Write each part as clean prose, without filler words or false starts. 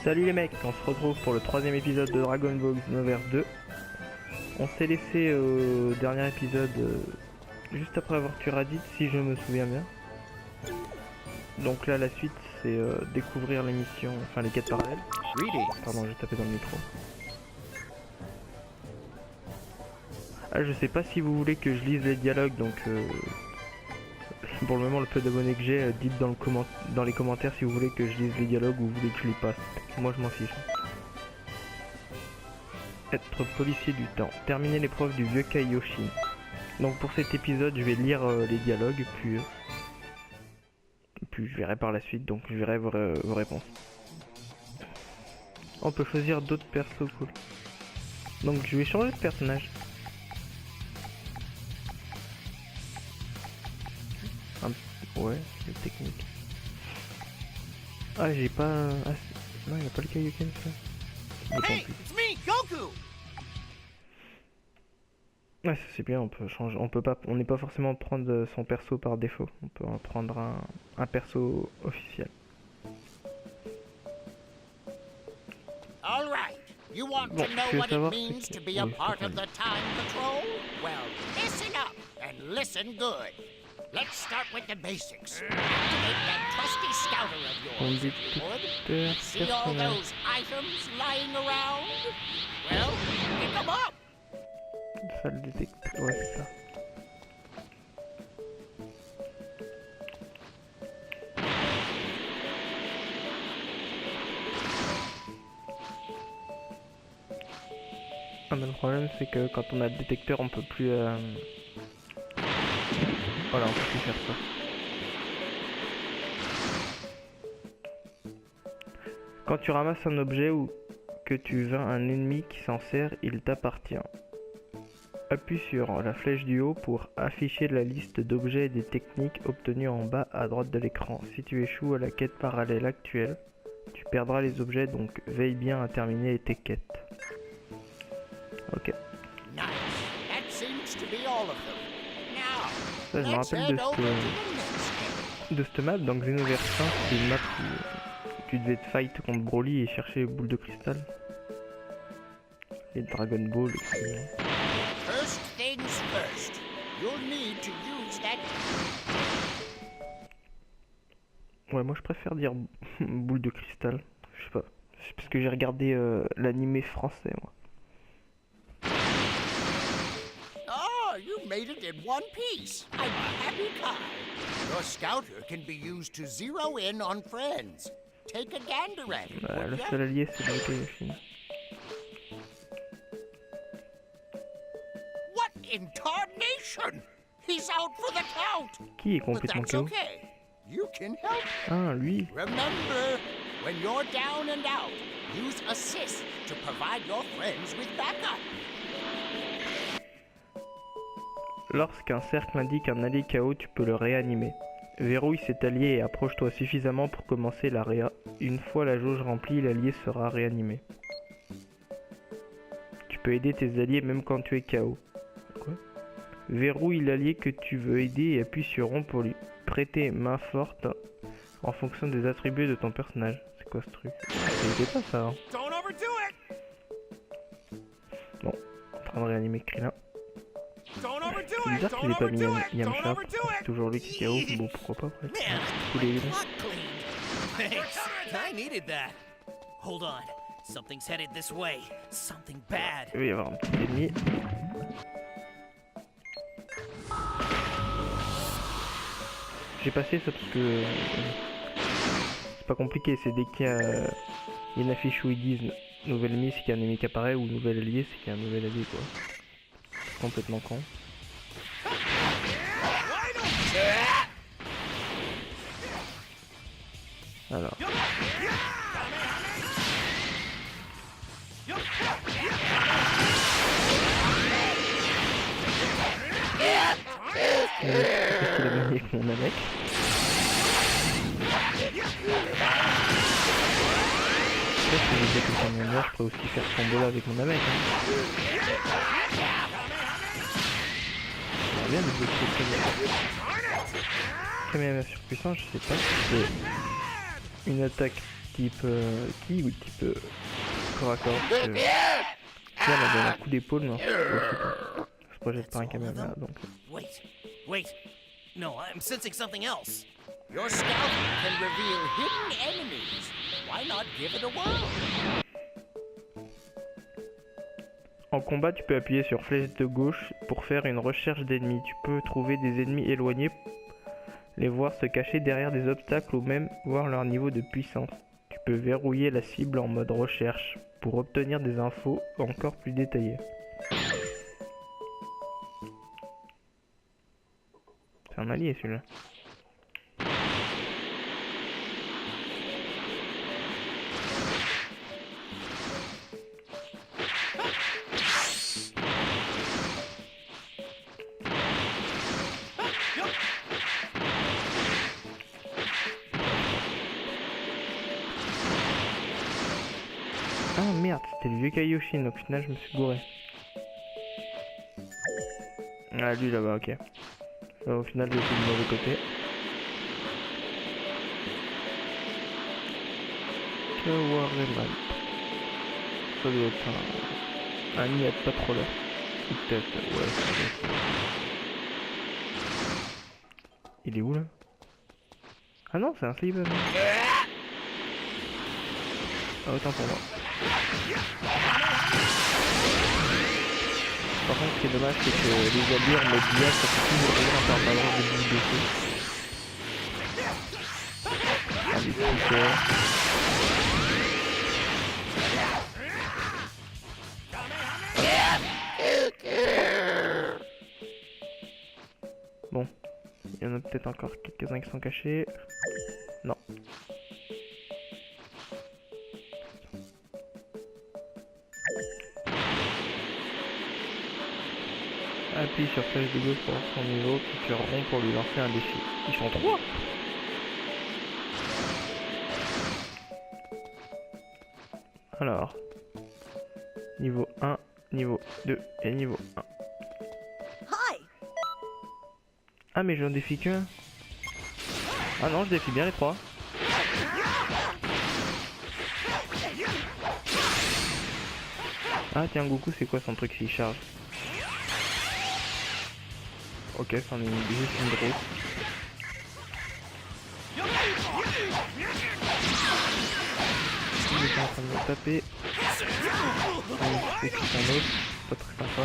Salut les mecs, on se retrouve pour le troisième épisode de Dragon Ball Xenoverse 2. On s'est laissé au dernier épisode juste après avoir tué Raditz, si je me souviens bien. Donc là la suite c'est découvrir les missions, enfin les quêtes parallèles. Pardon, j'ai tapé dans le micro. Ah, je sais pas si vous voulez que je lise les dialogues, donc pour le moment le peu d'abonnés que j'ai, dites dans les commentaires si vous voulez que je lise les dialogues ou vous voulez que je les passe. Moi je m'en fiche. Être policier du temps. Terminer l'épreuve du vieux Kaioshin. Donc pour cet épisode je vais lire les dialogues puis je verrai par la suite, donc je verrai vos réponses. On peut choisir d'autres persos cool. Donc je vais changer de personnage. Ouais, c'est technique. Ah, j'ai pas... Ah, non, il n'y a pas le Kaioken, ça. Hey, it's me, Goku! Ouais, ça c'est bien, on peut changer. On n'est pas forcément prendre son perso par défaut. On peut en prendre un perso officiel. All right. You want Bon, to know je veux what it savoir means c'est to qui- be a oui, part c'est of ça. the Time Patrol? Well, listen up and listen good. Let's start with the basics. Activate that trusty scouter of yours, if you would. See all those items lying around? Well, pick them up. Ça le détecte. Ouais, c'est ça. Ah, mais le problème c'est que quand on a le détecteur on peut plus voilà, on peut plus faire ça. Quand tu ramasses un objet ou que tu vains un ennemi qui s'en sert, il t'appartient. Appuie sur la flèche du haut pour afficher la liste d'objets et des techniques obtenues en bas à droite de l'écran. Si tu échoues à la quête parallèle actuelle, tu perdras les objets, donc veille bien à terminer tes quêtes. Ok. Nice. That seems to be all of them. Now, Ça, je me let's rappelle head over to the next. de cette map dans Xenoverse 1, c'est une map où tu devais te fight contre Broly et chercher les boules de cristal. Les Dragon Ball, etc. First things first. You'll need to use that. Ouais, moi je préfère dire boule de cristal. Je sais pas. C'est parce que j'ai regardé l'animé français, moi. Oh, you made it in one piece. I'm a happy guy. Your scouter can be used to zero in on friends. Take a gander at it. Le would ya? seul allié, c'est le Kaioshin. What in tarnation? He's out for the count. Qui est But complètement that's KO? okay. You can help. Ah, lui. Remember, when you're down and out, use assist to provide your friends with backup. Lorsqu'un cercle indique un allié KO, tu peux le réanimer. Verrouille cet allié et approche-toi suffisamment pour commencer la réa. Une fois la jauge remplie, l'allié sera réanimé. Tu peux aider tes alliés même quand tu es KO. Quoi? Verrouille l'allié que tu veux aider et appuie sur rond pour lui prêter main forte en fonction des attributs de ton personnage. C'est quoi ce truc? C'était pas ça, hein. Don't overdo it. Bon, en train de réanimer Krillin. Don't overdo C'est bizarre qu'il ait pas mis Yamcha, c'est toujours lui qui est KO, bon pourquoi pas après. Man, Tous les clock cleaned. Thanks. I needed that. Hold on. Something's headed this way. Something bad. Il va y avoir un petit ennemi. J'ai passé ça parce que c'est pas compliqué, c'est dès qu'il y a une affiche où ils disent nouvel ennemi, c'est qu'il y a un ennemi qui apparaît, ou nouvel allié, c'est qu'il y a un nouvel allié quoi. C'est complètement con. Alors. Qu'il a gagné avec mon Namek. Peut-être que j'ai fait comme mon je peux aussi faire ce combo là avec mon Namek. Hein. C'est bien de bloquer le Kamehameha surpuissant, je sais pas si c'est une attaque type ki ou type corps à corps. Là, elle a donné un coup d'épaule, mais se projette par un caméra, donc... Wait. No, I'm sensing something else. Your scouting can reveal hidden enemies. Why not give it a whirl? En combat, tu peux appuyer sur flèche de gauche pour faire une recherche d'ennemis. Tu peux trouver des ennemis éloignés, les voir se cacher derrière des obstacles ou même voir leur niveau de puissance. Tu peux verrouiller la cible en mode recherche pour obtenir des infos encore plus détaillées. C'est un allié celui-là. Ah merde, c'était le vieux Kaioshin, donc au final je me suis gouré. Ah lui là-bas, ok. Au final j'ai été du mauvais côté. Kawareman. Ça doit être un Niat Patroller. Peut-être, ouais, ça doit être... Il est où là? Ah non, c'est un Saiban. Ah autant pour moi. Par contre, ce qui est dommage, c'est que les alliés en mode IA, ça fait toujours rien en permanence de bouge dessus. Ah, des petits Bon, il y en a peut-être encore quelques-uns qui sont cachés. Non. Appuie sur flèche de gauche pour son niveau, puis sur rond pour lui lancer un défi. Ils sont 3. Alors, niveau 1, niveau 2 et niveau 1. Ah mais je n'en défie qu'un. Ah non, je défie bien les 3. Ah tiens, Goku, c'est quoi son truc s'il charge? Ok, c'en est juste une grosse. Il est en train de me taper. C'est un autre, pas très sympa.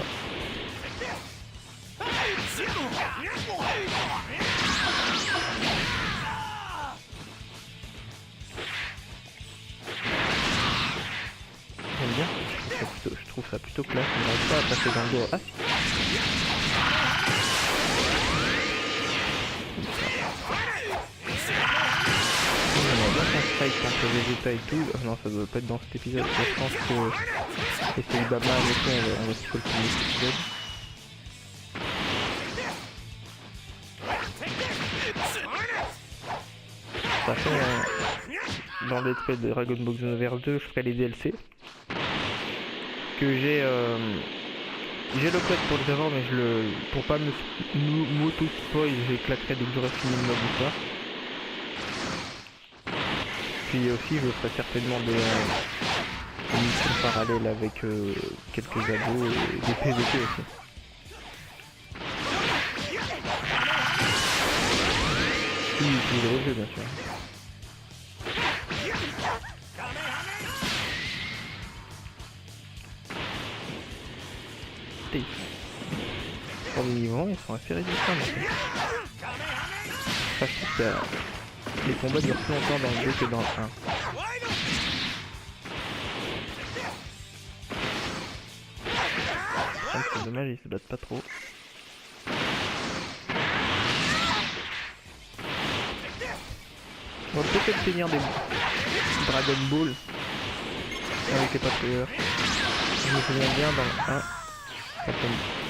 J'aime bien, je trouve ça plutôt classe, on n'arrive pas à passer dans le dos. Ah si. Fight contre Vegeta et tout. Non, ça doit pas être dans cet épisode. Je pense que c'est Baba avec eux, on va se le premier épisode. De toute façon, dans Let's Play de Dragon Ball Xenoverse 2, je ferai les DLC. Que j'ai le code pour les avoir, mais pour pas m'auto-spoil, j'éclaterai dès que j'aurai fini le mode histoire. Puis aussi je ferai certainement des missions parallèles avec quelques abos et des PVP aussi. Puis utiliser le jeu bien sûr. Pour les niveaux, ils sont assez résistants maintenant. Enfin, je trouve que les combats durent plus longtemps dans le 2 que dans le 1. C'est dommage, ils se battent pas trop. On va peut-être tenir des Dragon Ball avec les patrouilleurs. Je me souviens bien dans le 1,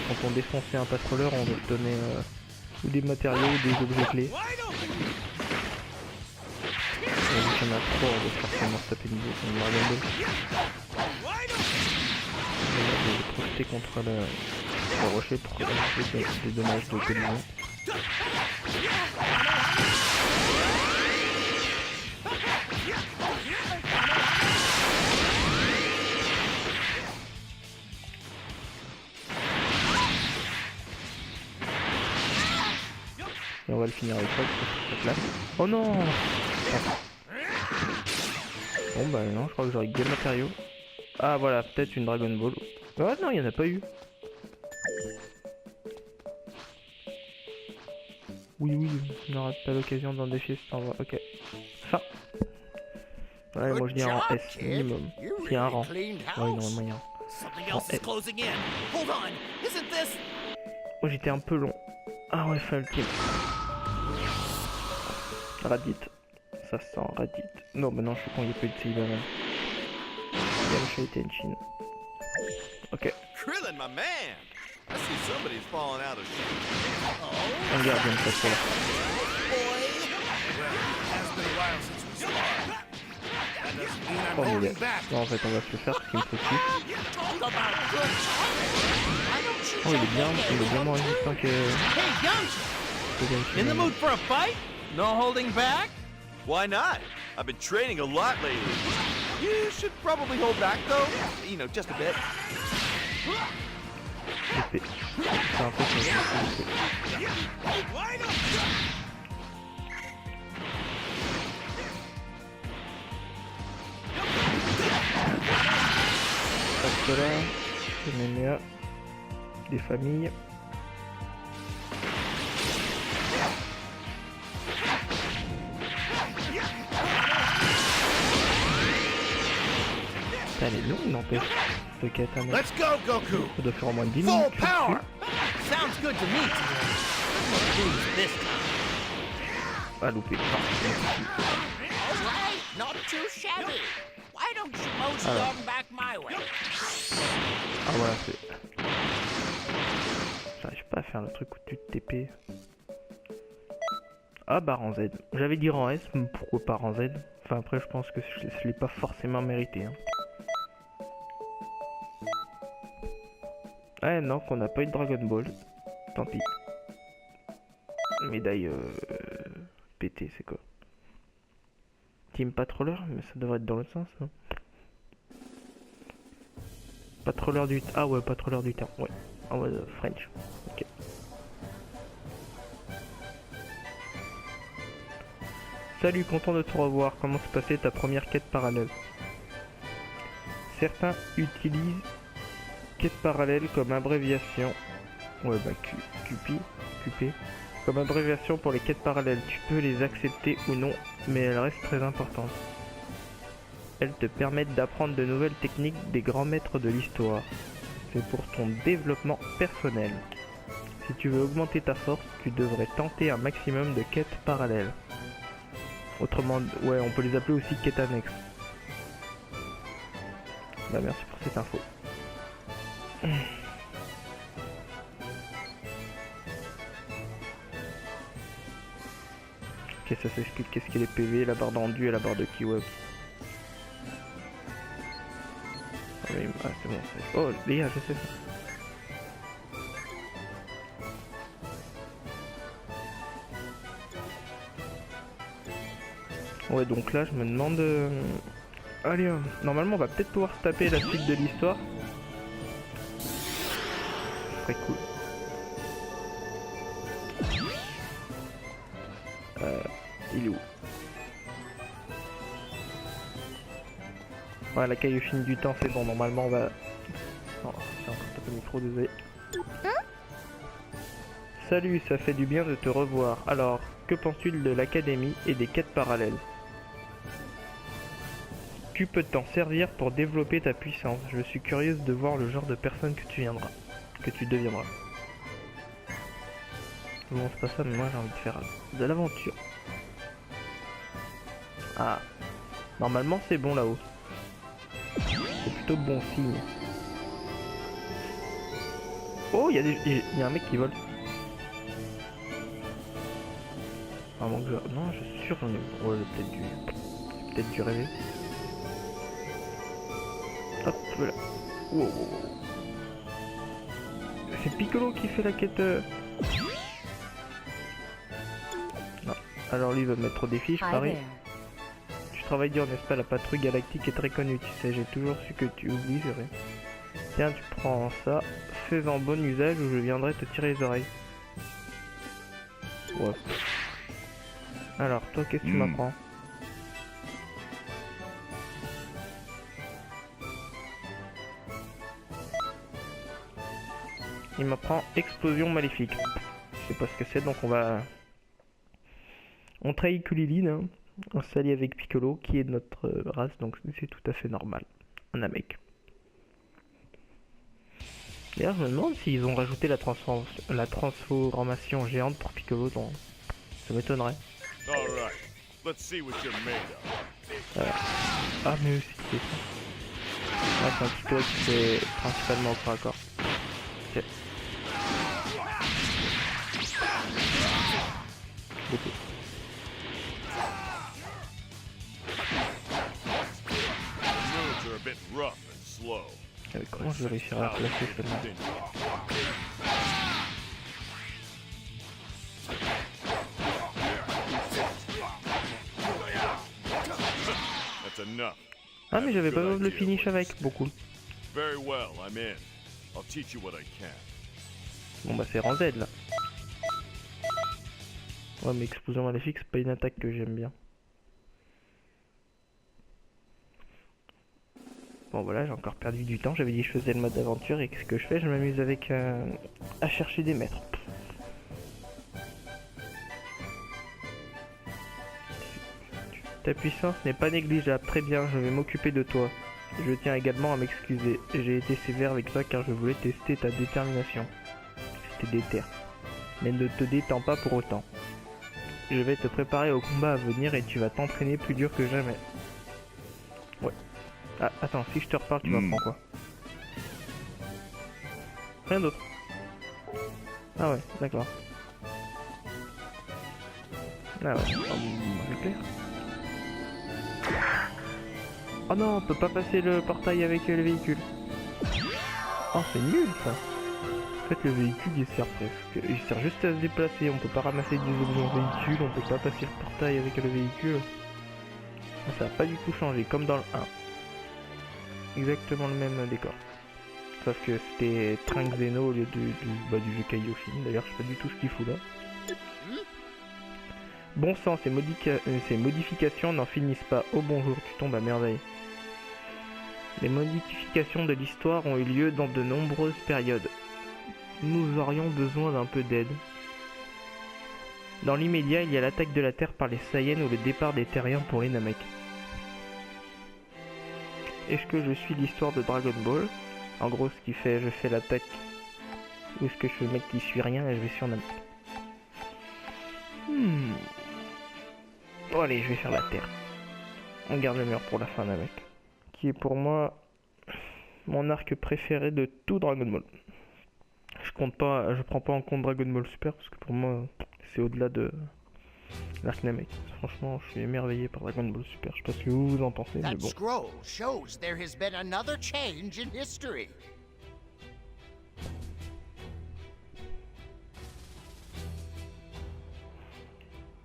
quand on défonçait un patrouilleur, on leur donnait ou des matériaux ou des objets clés. Et vu qu'il y en a 3, on va forcément se taper niveau sur le Dragon Ball. Je vais projeter contre le rocher pour éviter des dommages de collision. Et on va le finir avec ça, cette classe. Oh non! Bon bah non, je crois que j'aurai que des matériaux. Ah voilà, peut-être une Dragon Ball. Ah non, il n'y en a pas eu. Oui, on n'aura pas l'occasion d'en défier cet endroit. Ok. Ça. Ouais, moi je dis un rang S minimum. S'il y a un rang. Oui, normalement il y a un. Something else is closing in. Hold on. Isn't this? Oh, j'étais un peu long. Ah ouais, fin ultime. Radit. Ça sent Radit. Non, bah non, je suis con, il n'y a pas eu de Silverman. Yamcha et Tenshin. Ok. Krillin, my man! I see somebody's falling out of shape. On garde une fois là. Oh mon gars. Non, en fait, on va se le faire parce qu'il me faut plus. Oh, il est bien moins résistant que In the mood for a fight? No holding back? Why not? I've been training a lot lately. You should probably hold back, though. You know, just a bit. épée. C'est un peu comme l'épée. Hop là, je mets mieux. Des familles. Elle est longue, n'empêche. Ce katana. Let's go, Goku! Ça doit faire au moins 10 Full minutes. power! Sounds good to me, Tien. This time. Ah, loupé. All right, not too shabby. Why don't you mosey on back my way? Ah, voilà, c'est. J'arrive pas à faire le truc où tu te TP. Ah, bah, rang Z. J'avais dit rang S, mais pourquoi pas rang Z? Enfin, après, je pense que je l'ai pas forcément mérité. Hein. Ouais, non, qu'on n'a pas eu de Dragon Ball. Tant pis. Médaille pété, c'est quoi? Team Patroller? Mais ça devrait être dans l'autre sens. Hein. Patroller du... Ah ouais, Patroller du temps. Ouais. En mode French. Ok. Salut, content de te revoir. Comment se passait ta première quête parallèle? Certains utilisent quête parallèle comme abréviation. Ouais, bah QP. Comme abréviation pour les quêtes parallèles. Tu peux les accepter ou non, mais elles restent très importantes. Elles te permettent d'apprendre de nouvelles techniques des grands maîtres de l'histoire. C'est pour ton développement personnel. Si tu veux augmenter ta force, tu devrais tenter un maximum de quêtes parallèles. Autrement, ouais, on peut les appeler aussi quêtes annexes. Bah merci pour cette info. Ok, ça s'explique qu'est-ce qu'est les PV, la barre d'endu et la barre de keyword. Ah oui, ah, c'est bon. Oh, Léa, je sais ça. Ouais, donc là, je me demande... Allez, normalement, on va peut-être pouvoir se taper la suite de l'histoire. Très cool. Il est où? Ouais, la cailloufine du temps, c'est bon. Normalement, on va... Oh, j'ai encore tapé le micro, désolé. Salut, ça fait du bien de te revoir. Alors, que penses-tu de l'académie et des quêtes parallèles? Tu peux t'en servir pour développer ta puissance. Je suis curieuse de voir le genre de personne que tu deviendras. Bon, c'est pas ça, mais moi j'ai envie de faire de l'aventure. Ah, normalement c'est bon là-haut. C'est plutôt bon signe. Oh, il y a un mec qui vole. Ah, bon, non, je suis sûr, ouais, j'ai peut-être dû rêver. Hop, voilà. Wow. C'est Piccolo qui fait la quête. Non. Alors lui il va me mettre au défi, je parie. Tu travailles dur, n'est-ce pas? La patrouille galactique est très connue, tu sais, j'ai toujours su que tu oublies, c'est vrai. Tiens, tu prends ça, fais-en bon usage ou je viendrai te tirer les oreilles. Ouais. Alors, toi, qu'est-ce que tu m'apprends? Il m'apprend explosion maléfique. Je sais pas ce que c'est, donc on va... On trahit Kulilin, hein. On s'allie avec Piccolo, qui est de notre race, donc c'est tout à fait normal. Un Namek. D'ailleurs, je me demande s'ils ont rajouté la transformation géante pour Piccolo, donc ça m'étonnerait. Ah, mais aussi, c'est ça. Ah, c'est un Piccolo qui fait principalement au corps à corps. Ok. Beaucoup. Comment je vais réussir à placer celle-là? Ah mais j'avais pas besoin de le finish avec, beaucoup. Bon bah c'est rang Z là. Ouais mais explosion maléfique c'est pas une attaque que j'aime bien. Bon voilà, j'ai encore perdu du temps, j'avais dit que je faisais le mode aventure et ce que je fais, je m'amuse avec à chercher des maîtres. Ta puissance n'est pas négligeable, très bien, je vais m'occuper de toi. Je tiens également à m'excuser, j'ai été sévère avec toi car je voulais tester ta détermination. C'était déter. Mais ne te détends pas pour autant. Je vais te préparer au combat à venir et tu vas t'entraîner plus dur que jamais. Ouais. Ah, attends, si je te reparle, tu m'apprends quoi? Rien d'autre. Ah ouais, d'accord. Ah ouais, c'est clair. Oh non, on peut pas passer le portail avec le véhicule. Oh, c'est nul ça. En fait, le véhicule il sert presque. Il sert juste à se déplacer. On peut pas ramasser des objets en véhicule. On peut pas passer le portail avec le véhicule. Ça a pas du tout changé, comme dans le 1. Exactement le même décor. Sauf que c'était Train Xeno au lieu du jeu Kaioshin. D'ailleurs, je sais pas du tout ce qu'il fout là. Bon sang, ces modifications n'en finissent pas. Oh bonjour, tu tombes à merveille. Les modifications de l'histoire ont eu lieu dans de nombreuses périodes. Nous aurions besoin d'un peu d'aide. Dans l'immédiat, il y a l'attaque de la Terre par les Saiyans ou le départ des Terriens pour les Namek. Est-ce que je suis l'histoire de Dragon Ball? En gros, ce qui fait, je fais l'attaque. Ou est-ce que je suis le mec qui suit rien et je vais sur Namek? Bon allez, je vais faire la Terre. On garde le mur pour la fin, Namek. Qui est pour moi mon arc préféré de tout Dragon Ball. Je prends pas en compte Dragon Ball Super parce que pour moi c'est au-delà de l'arc Namek. Franchement, je suis émerveillé par Dragon Ball Super. Je sais pas ce que vous en pensez, mais That bon. scroll shows there has been another change in history.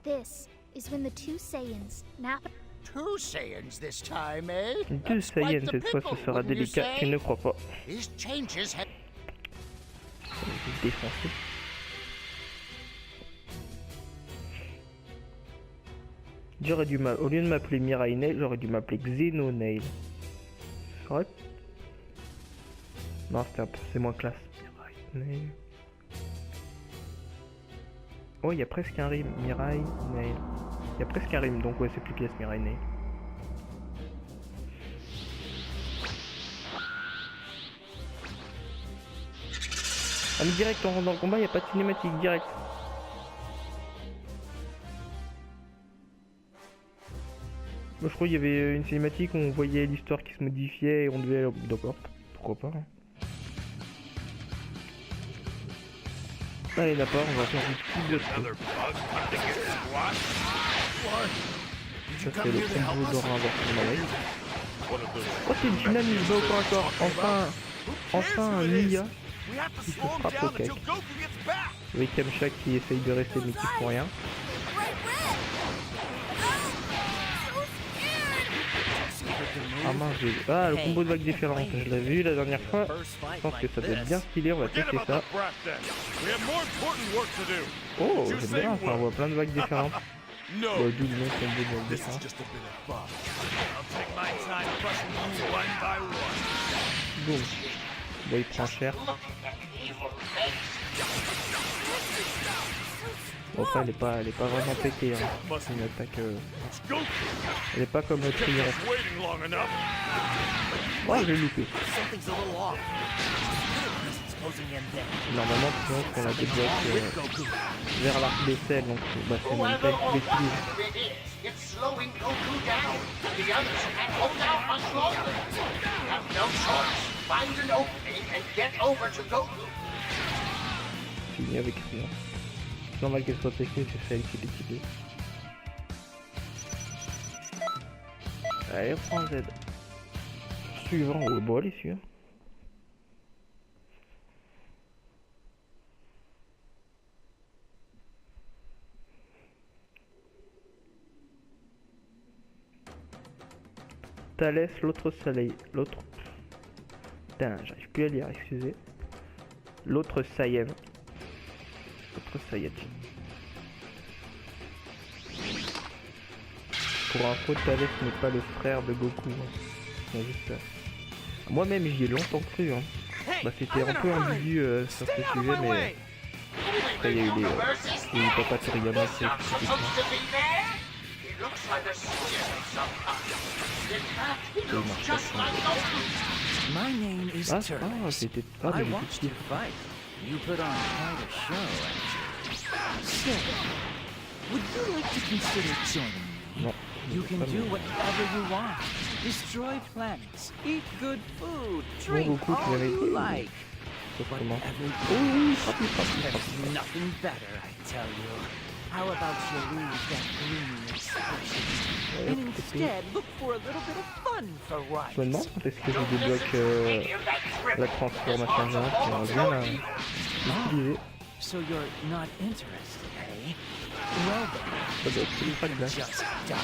This is when the two Saiyans, Nappa. Two Saiyans this time, eh? Deux Saiyans cette fois, ce sera délicat, tu ne crois pas. These changes have Je vais défoncer. J'aurais dû au lieu de m'appeler Mirai Nail, j'aurais dû m'appeler Xeno Nail. C'est vrai? Non, c'est moins classe. Mirai Nail. Oh, il y a presque un rime. Mirai Nail. Il y a presque un rime, donc ouais, c'est plus classe Mirai Nail. Ah mais direct, on rentre dans le combat, il n'y a pas de cinématique, direct. Moi je crois qu'il y avait une cinématique où on voyait l'histoire qui se modifiait et on devait... D'accord, pourquoi pas. Hein. Allez d'accord, on va faire du petit de ça. Ça c'est le combo d'Orin avec. Oh c'est dynamique, va au corps à corps. Enfin un Nia qui se frappe au cake. Avec Yamcha qui essaye de rester mais qui font rien. Ah Ah mince, ah, le combo de vagues différentes, je l'ai vu la dernière fois. Je pense que ça doit être bien stylé, on va tester ça. Oh, j'aime bien, enfin, on voit plein de vagues différentes. D'où le nom combo de vagues différentes. Boum. Bon, il prend cher. Bon, après, elle est pas vraiment pétée, hein. C'est une attaque. Elle est pas comme le Trigger. Oh, j'ai loupé. Normalement, sinon, on la débloque vers l'arc d'échelle, donc bah, c'est même pas utile. It's slowing Goku down. The others can't hold out much longer. You have no choice. Find an opening and get over to Goku. Fini avec rien. C'est normal qu'elle soit pétée, c'est celle qui est typée. Allez, on prend Z. Suivant, oh, bon, allez, suivant. Thalès, l'autre soleil, l'autre... Putain, j'arrive plus à lire, excusez. L'autre Saiyan. L'autre Saiyajin. Pour info, Thalès n'est pas le frère de Goku. Hein. Juste, moi-même j'y ai longtemps cru. Hein. Bah, c'était un peu ambigu sur ce sujet, mais... Après il y a eu les Papa Toriyama, c'est My name is Turles. c'était... I watched you fight. You put on quite a show. So, would you like to consider joining me? Non. You can do whatever you want. Destroy planets, eat good food, drink all you like. Whatever you There's nothing better, I tell you. How about you lose that gloomy expression and instead look for a little bit of fun for once? Je me demande quand est-ce que je débloque la transformation géante, j'aimerais bien la utiliser. So you're not interested, eh? Well then, Ça doit être you ultra can classe. just die.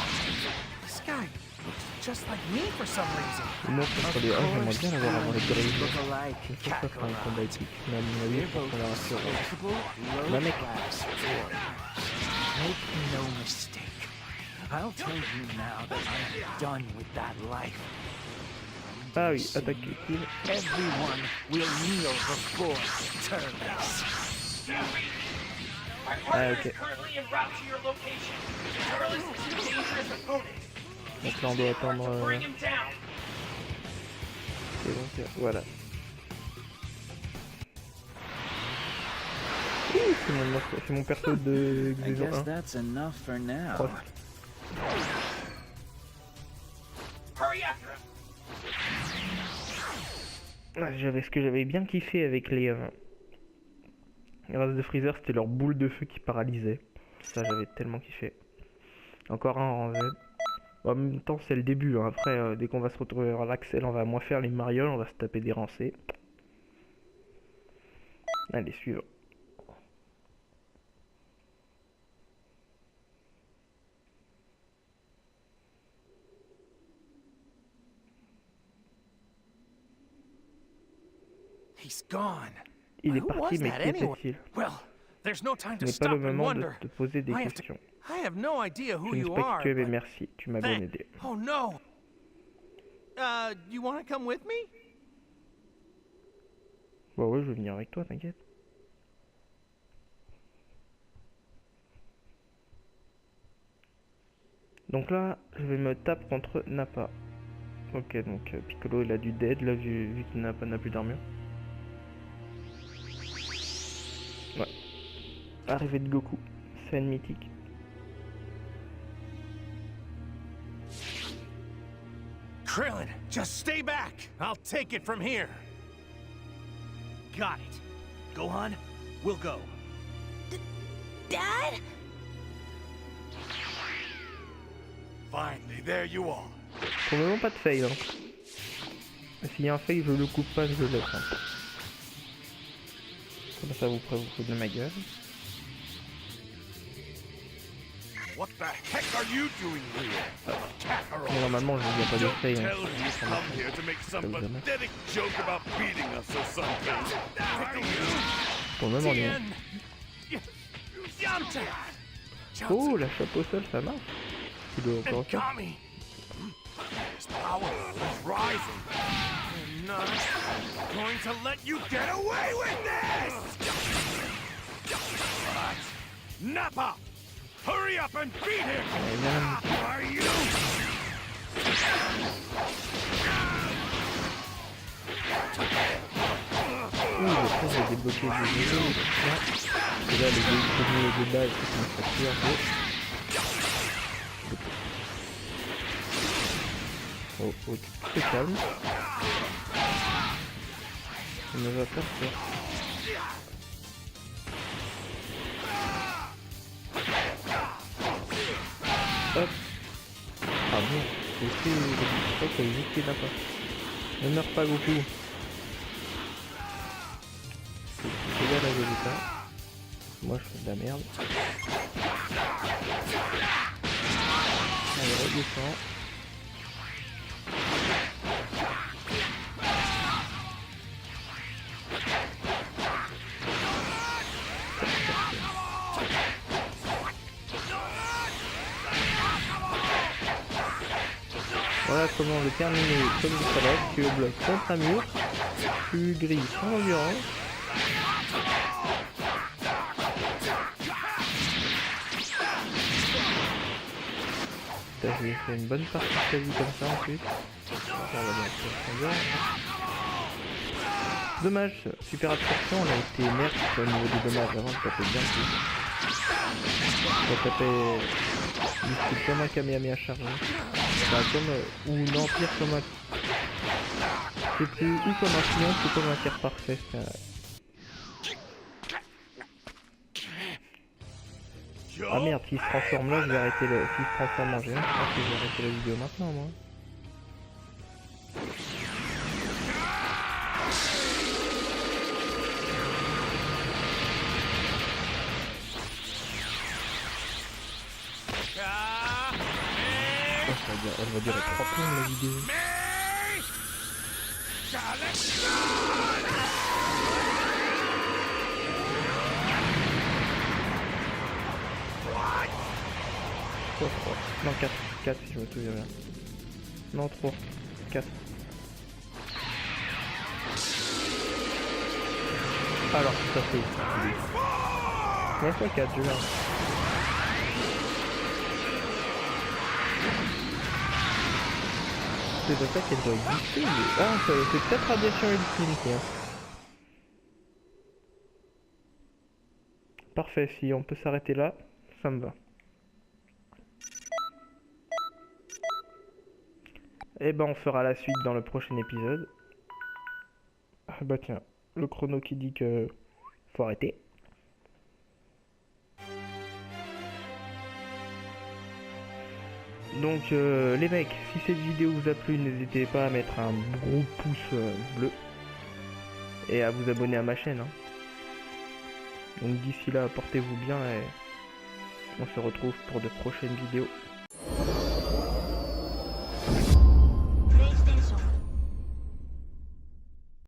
This guy looks just like me for some reason. Ou non, contre les 1, j'aimerais bien l'avoir avant les grilles. Look alike, Je sais pas faire un combat épique, mais à mon avis, We're je pense both qu'on la rassure. respectable, Bah mec, low-class warriors. Make no mistake. I'll tell you now that I'm done with that life. ah oui, attaque utile. Everyone will kneel before Turles. Ah ok. Currently en route to your location. Turles is a dangerous opponent. Donc là on doit attendre... Bring him down. C'est bon, voilà. C'est mon perso de I saison guess 1. that's enough for now. Prof. Hurry after him. Ce que j'avais bien kiffé avec les races de Freezer, c'était leur boule de feu qui paralysait. Ça, j'avais tellement kiffé. Encore un en Z. Bon, en même temps, c'est le début. Hein. Après, dès qu'on va se retrouver à l'Axel, on va moins faire les marioles, on va se taper des rancés. Allez, suivant. He's gone. Il est Who parti, was mais that qui anyway? était-il? Well, there's no time Ce to n'est pas stop le and moment de wonder. te poser des I have to- questions. I have no idea who Je ne you sais pas are. qui tu es, mais but- merci, tu m'as bien aidé. Oh no. You want to come with me? Bon, ouais, je vais venir avec toi, t'inquiète. Donc là, je vais me taper contre Nappa. Ok, donc Piccolo il a du dead là vu qu'il n'a plus d'armure. Ouais. Arrivée de Goku, scène mythique. Krillin, just stay back. I'll take it from here. Got it. Gohan, we'll go. Dad? Finally, there you are. Pour le moment pas de fail. Hein. S'il y a un fail, je le coupe pas, je le laisse. Hein. Comme ça vous faites de ma gueule. What the heck are you doing here? Kakarot. Bon, normalement, je ne viens pas de fait. Tell me you come here to make some pathetic joke about beating us or something. Are you? Pour le moment, on est... Yamcha! Oh, la chope au sol, ça marche. Tu dois encore faire. Kami! His power is rising. I'm not going to let you get away with this! What? Nappa! Hurry up and beat him! Are you? Oui, le fait de débloquer des niveaux, et là, les deux premiers de base, c'est une facture un peu. Oh, oh, tu te calmes. Ça ne va pas faire. Hop. Ah bon, c'est le truc qui n'a pas. Ne meurs pas Goku. C'est là le résultat. Moi je fais de la merde. Allez, redescend. Voilà comment le terminer comme il fallait. Tu le bloques contre un mur, tu grilles sans endurance. J'ai fait une bonne partie de sa vie comme ça ensuite. Dommage, super absorption, on a été merde au niveau des dommages avant de taper bien plus. On tapait comme un Kamehameha chargé. Enfin, comme, ou non, pire comme un... C'est plus ou comme un triomphe ou comme un tir parfait. Ah merde, s'il se transforme là, je vais arrêter le... S'il se transforme en géant, je pense que je vais arrêter la vidéo maintenant, moi. Oh, elle va durer 3 plombs la vidéo. Oh, 3. Non, 4. 4 si je me souviens bien. Non, 3. 4. Alors, ça fait... Ouais, fois 4, je viens. C'est de ça qu'elle doit exister, mais... Ah, c'est peut-être radiation ultime, tiens. Parfait, si on peut s'arrêter là, ça me va. Et ben on fera la suite dans le prochain épisode. Ah bah tiens, le chrono qui dit que faut arrêter. Donc les mecs, si cette vidéo vous a plu, n'hésitez pas à mettre un gros pouce bleu. Et à vous abonner à ma chaîne. Hein. Donc d'ici là, portez-vous bien et on se retrouve pour de prochaines vidéos.